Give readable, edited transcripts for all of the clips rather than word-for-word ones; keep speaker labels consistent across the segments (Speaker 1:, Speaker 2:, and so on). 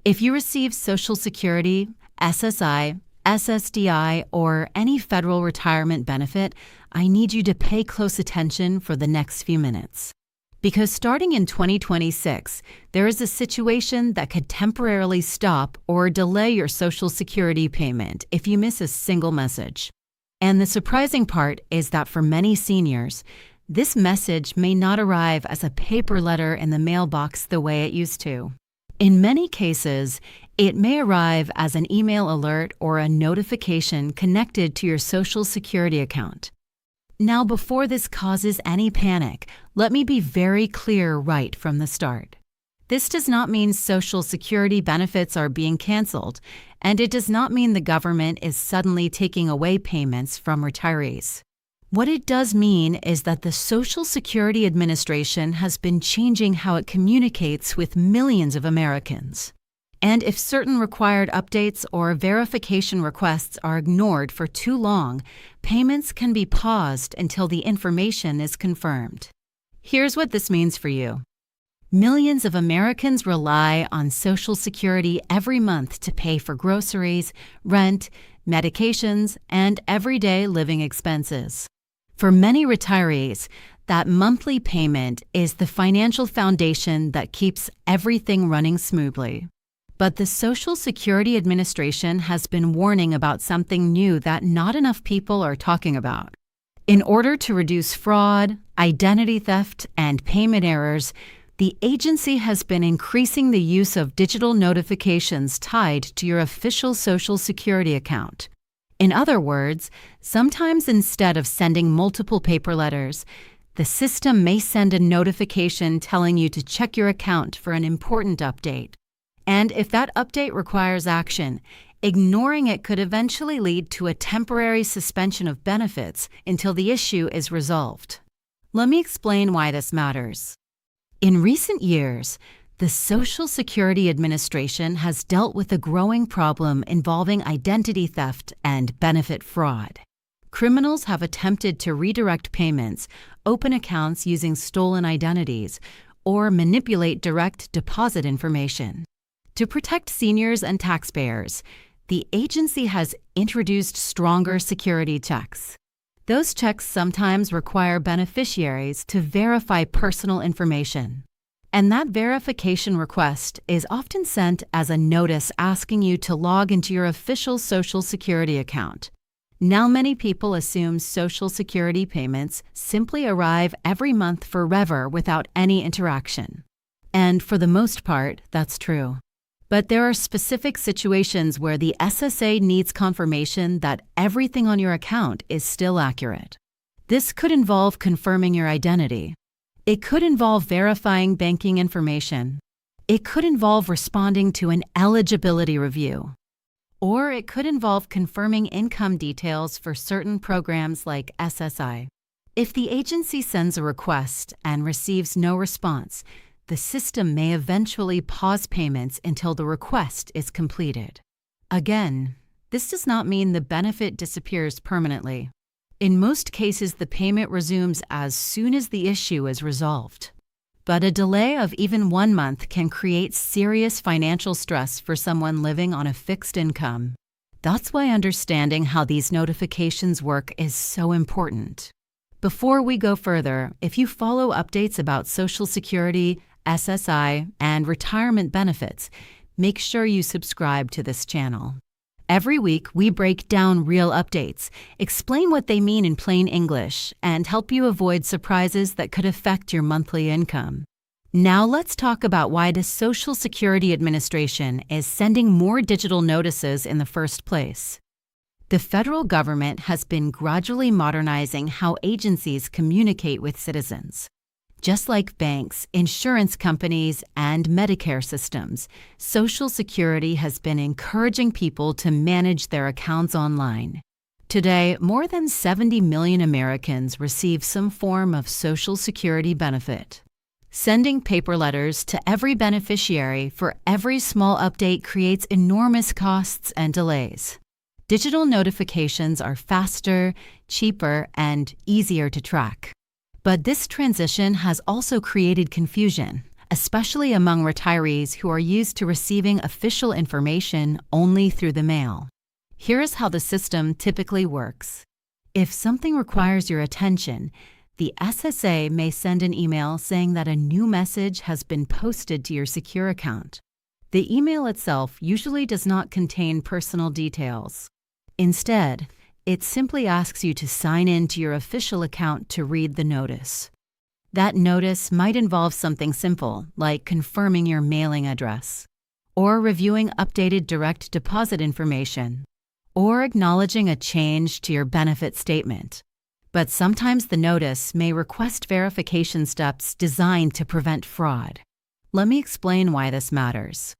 Speaker 1: If you receive Social Security, SSI, SSDI, or any federal retirement benefit, I need you to pay close attention for the next few minutes. Because starting in 2026, there is a situation that could temporarily stop or delay your Social Security payment if you miss a single message. And the surprising part is that for many seniors, this message may not arrive as a paper letter in the mailbox the way it used to. In many cases, it may arrive as an email alert or a notification connected to your Social Security account. Now, before this causes any panic, let me be very clear right from the start. This does not mean Social Security benefits are being canceled, and it does not mean the government is suddenly taking away payments from retirees. What it does mean is that the Social Security Administration has been changing how it communicates with millions of Americans. And if certain required updates or verification requests are ignored for too long, payments can be paused until the information is confirmed. Here's what this means for you. Millions of Americans rely on Social Security every month to pay for groceries, rent, medications, and everyday living expenses. For many retirees, that monthly payment is the financial foundation that keeps everything running smoothly. But the Social Security Administration has been warning about something new that not enough people are talking about. In order to reduce fraud, identity theft, and payment errors, the agency has been increasing the use of digital notifications tied to your official Social Security account. In other words, sometimes instead of sending multiple paper letters, the system may send a notification telling you to check your account for an important update. And if that update requires action, ignoring it could eventually lead to a temporary suspension of benefits until the issue is resolved. Let me explain why this matters. In recent years, the Social Security Administration has dealt with a growing problem involving identity theft and benefit fraud. Criminals have attempted to redirect payments, open accounts using stolen identities, or manipulate direct deposit information. To protect seniors and taxpayers, the agency has introduced stronger security checks. Those checks sometimes require beneficiaries to verify personal information. And that verification request is often sent as a notice asking you to log into your official Social Security account. Now many people assume Social Security payments simply arrive every month forever without any interaction. And for the most part, that's true. But there are specific situations where the SSA needs confirmation that everything on your account is still accurate. This could involve confirming your identity. It could involve verifying banking information. It could involve responding to an eligibility review. Or it could involve confirming income details for certain programs like SSI. If the agency sends a request and receives no response, the system may eventually pause payments until the request is completed. Again, this does not mean the benefit disappears permanently. In most cases, the payment resumes as soon as the issue is resolved. But a delay of even 1 month can create serious financial stress for someone living on a fixed income. That's why understanding how these notifications work is so important. Before we go further, if you follow updates about Social Security, SSI, and retirement benefits, make sure you subscribe to this channel. Every week, we break down real updates, explain what they mean in plain English, and help you avoid surprises that could affect your monthly income. Now let's talk about why the Social Security Administration is sending more digital notices in the first place. The federal government has been gradually modernizing how agencies communicate with citizens. Just like banks, insurance companies, and Medicare systems, Social Security has been encouraging people to manage their accounts online. Today, more than 70 million Americans receive some form of Social Security benefit. Sending paper letters to every beneficiary for every small update creates enormous costs and delays. Digital notifications are faster, cheaper, and easier to track. But this transition has also created confusion, especially among retirees who are used to receiving official information only through the mail. Here is how the system typically works. If something requires your attention, the SSA may send an email saying that a new message has been posted to your secure account. The email itself usually does not contain personal details. Instead, it simply asks you to sign in to your official account to read the notice. That notice might involve something simple, like confirming your mailing address, or reviewing updated direct deposit information, or acknowledging a change to your benefit statement. But sometimes the notice may request verification steps designed to prevent fraud. Let me explain why this matters.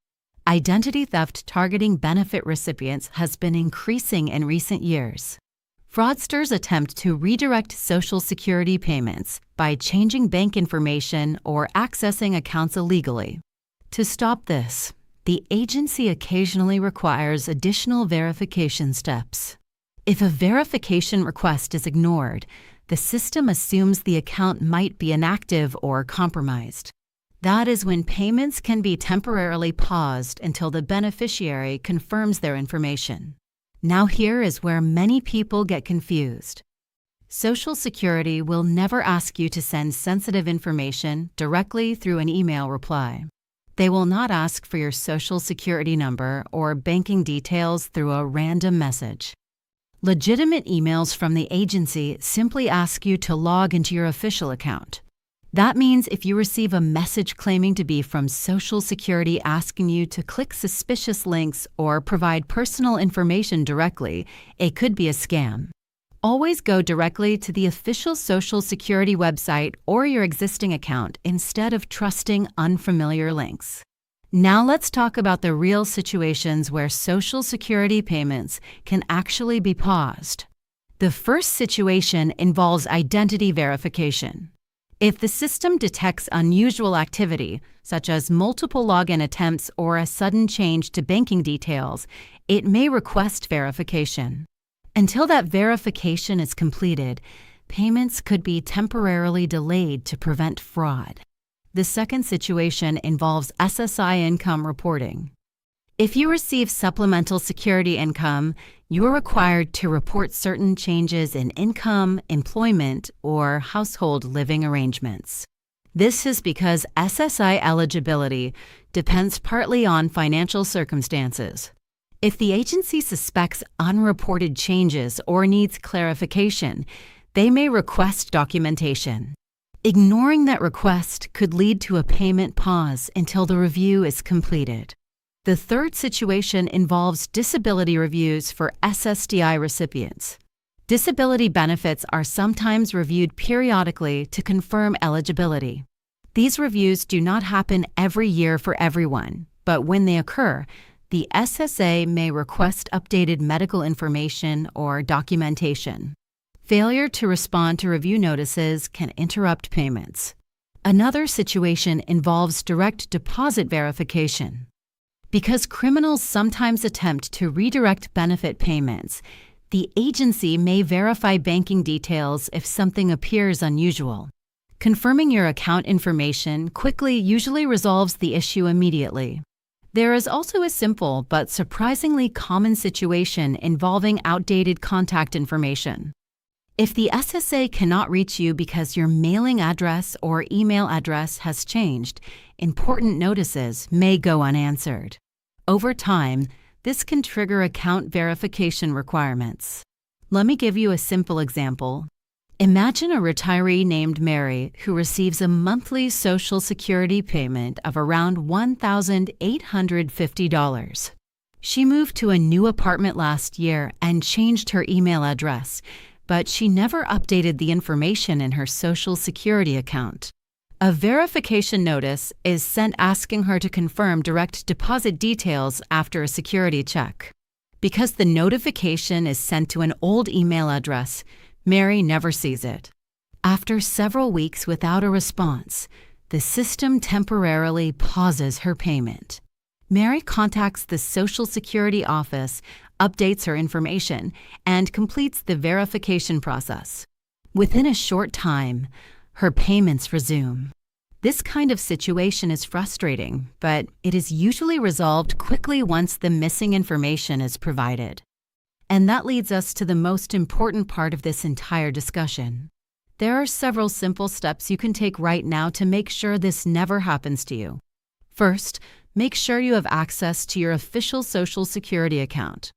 Speaker 1: Identity theft targeting benefit recipients has been increasing in recent years. Fraudsters attempt to redirect Social Security payments by changing bank information or accessing accounts illegally. To stop this, the agency occasionally requires additional verification steps. If a verification request is ignored, the system assumes the account might be inactive or compromised. That is when payments can be temporarily paused until the beneficiary confirms their information. Now here is where many people get confused. Social Security will never ask you to send sensitive information directly through an email reply. They will not ask for your Social Security number or banking details through a random message. Legitimate emails from the agency simply ask you to log into your official account. That means if you receive a message claiming to be from Social Security asking you to click suspicious links or provide personal information directly, it could be a scam. Always go directly to the official Social Security website or your existing account instead of trusting unfamiliar links. Now let's talk about the real situations where Social Security payments can actually be paused. The first situation involves identity verification. If the system detects unusual activity, such as multiple login attempts or a sudden change to banking details, it may request verification. Until that verification is completed, payments could be temporarily delayed to prevent fraud. The second situation involves SSI income reporting. If you receive supplemental security income, you are required to report certain changes in income, employment, or household living arrangements. This is because SSI eligibility depends partly on financial circumstances. If the agency suspects unreported changes or needs clarification, they may request documentation. Ignoring that request could lead to a payment pause until the review is completed. The third situation involves disability reviews for SSDI recipients. Disability benefits are sometimes reviewed periodically to confirm eligibility. These reviews do not happen every year for everyone, but when they occur, the SSA may request updated medical information or documentation. Failure to respond to review notices can interrupt payments. Another situation involves direct deposit verification. Because criminals sometimes attempt to redirect benefit payments, the agency may verify banking details if something appears unusual. Confirming your account information quickly usually resolves the issue immediately. There is also a simple but surprisingly common situation involving outdated contact information. If the SSA cannot reach you because your mailing address or email address has changed, important notices may go unanswered. Over time, this can trigger account verification requirements. Let me give you a simple example. Imagine a retiree named Mary who receives a monthly Social Security payment of around $1,850. She moved to a new apartment last year and changed her email address, but she never updated the information in her Social Security account. A verification notice is sent asking her to confirm direct deposit details after a security check. Because the notification is sent to an old email address, Mary never sees it. After several weeks without a response, the system temporarily pauses her payment. Mary contacts the Social Security office, updates her information, and completes the verification process. Within a short time, her payments resume. This kind of situation is frustrating, but it is usually resolved quickly once the missing information is provided. And that leads us to the most important part of this entire discussion. There are several simple steps you can take right now to make sure this never happens to you. First, make sure you have access to your official Social Security account.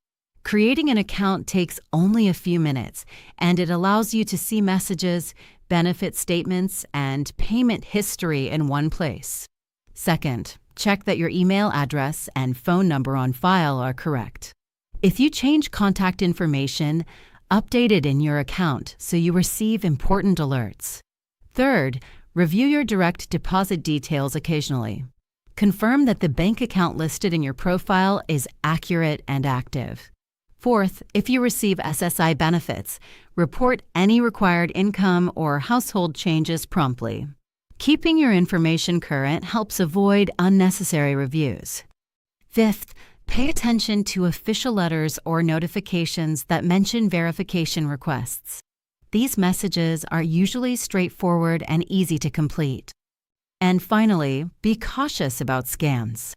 Speaker 1: Creating an account takes only a few minutes, and it allows you to see messages, benefit statements, and payment history in one place. Second, check that your email address and phone number on file are correct. If you change contact information, update it in your account so you receive important alerts. Third, review your direct deposit details occasionally. Confirm that the bank account listed in your profile is accurate and active. Fourth, if you receive SSI benefits, report any required income or household changes promptly. Keeping your information current helps avoid unnecessary reviews. Fifth, pay attention to official letters or notifications that mention verification requests. These messages are usually straightforward and easy to complete. And finally, be cautious about scams.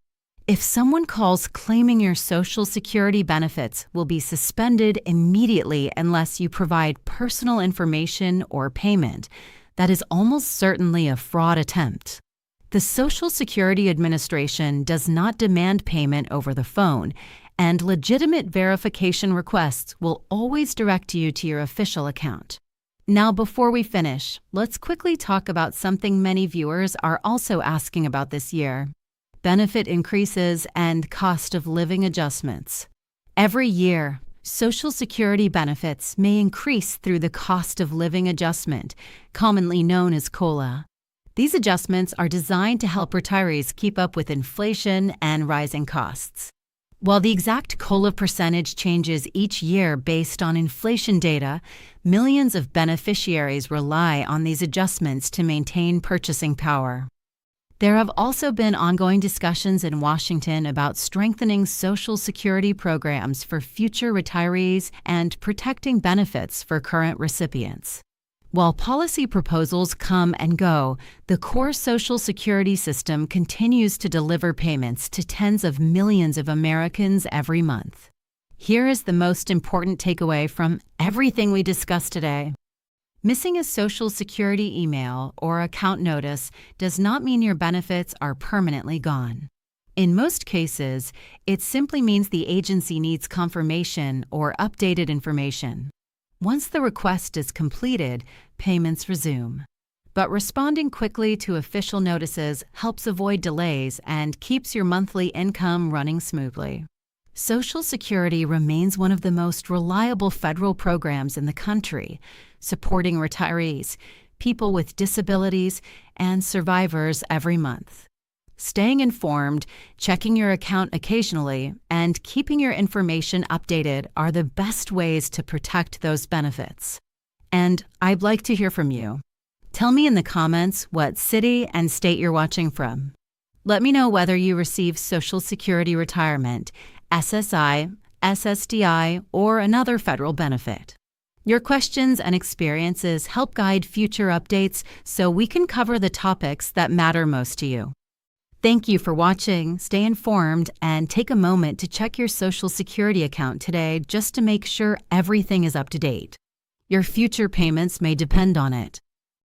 Speaker 1: If someone calls claiming your Social Security benefits will be suspended immediately unless you provide personal information or payment, that is almost certainly a fraud attempt. The Social Security Administration does not demand payment over the phone, and legitimate verification requests will always direct you to your official account. Now, before we finish, let's quickly talk about something many viewers are also asking about this year: benefit increases and cost of living adjustments. Every year, Social Security benefits may increase through the cost of living adjustment, commonly known as COLA. These adjustments are designed to help retirees keep up with inflation and rising costs. While the exact COLA percentage changes each year based on inflation data, millions of beneficiaries rely on these adjustments to maintain purchasing power. There have also been ongoing discussions in Washington about strengthening Social Security programs for future retirees and protecting benefits for current recipients. While policy proposals come and go, the core Social Security system continues to deliver payments to tens of millions of Americans every month. Here is the most important takeaway from everything we discussed today. Missing a Social Security email or account notice does not mean your benefits are permanently gone. In most cases, it simply means the agency needs confirmation or updated information. Once the request is completed, payments resume. But responding quickly to official notices helps avoid delays and keeps your monthly income running smoothly. Social Security remains one of the most reliable federal programs in the country, supporting retirees, people with disabilities, and survivors every month. Staying informed, checking your account occasionally, and keeping your information updated are the best ways to protect those benefits. And I'd like to hear from you. Tell me in the comments what city and state you're watching from. Let me know whether you receive Social Security retirement, SSI, SSDI, or another federal benefit. Your questions and experiences help guide future updates so we can cover the topics that matter most to you. Thank you for watching, stay informed, and take a moment to check your Social Security account today just to make sure everything is up to date. Your future payments may depend on it.